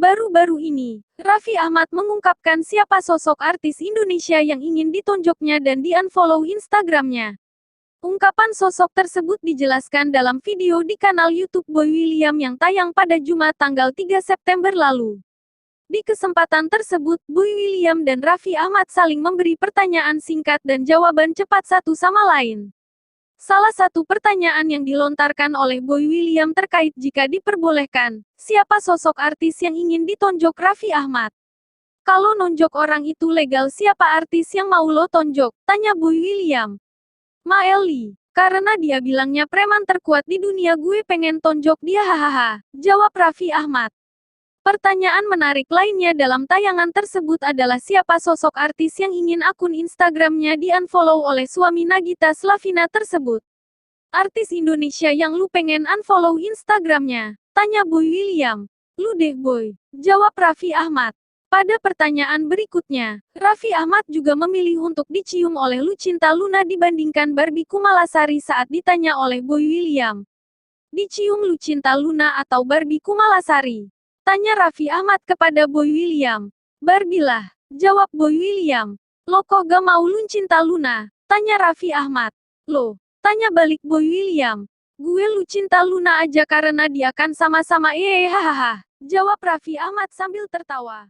Baru-baru ini, Raffi Ahmad mengungkapkan siapa sosok artis Indonesia yang ingin ditonjoknya dan di-unfollow Instagramnya. Ungkapan sosok tersebut dijelaskan dalam video di kanal YouTube Boy William yang tayang pada Jumat tanggal 3 September lalu. Di kesempatan tersebut, Boy William dan Raffi Ahmad saling memberi pertanyaan singkat dan jawaban cepat satu sama lain. Salah satu pertanyaan yang dilontarkan oleh Boy William terkait jika diperbolehkan, siapa sosok artis yang ingin ditonjok Raffi Ahmad? Kalau nonjok orang itu legal, siapa artis yang mau lo tonjok? Tanya Boy William. Maeli, karena dia bilangnya preman terkuat di dunia, gue pengen tonjok dia, hahaha, jawab Raffi Ahmad. Pertanyaan menarik lainnya dalam tayangan tersebut adalah siapa sosok artis yang ingin akun Instagramnya di-unfollow oleh suami Nagita Slavina tersebut. Artis Indonesia yang lu pengen unfollow Instagramnya? Tanya Boy William. Lu deh Boy, jawab Raffi Ahmad. Pada pertanyaan berikutnya, Raffi Ahmad juga memilih untuk dicium oleh Lucinta Luna dibandingkan Barbie Kumalasari saat ditanya oleh Boy William. Dicium Lucinta Luna atau Barbie Kumalasari? Tanya Raffi Ahmad kepada Boy William. Barbie lah, jawab Boy William. Lo kok gak mau Lucinta Luna? Tanya Raffi Ahmad. Lo, tanya balik Boy William. Gue Lucinta Luna aja karena dia kan sama-sama hahaha, jawab Raffi Ahmad sambil tertawa.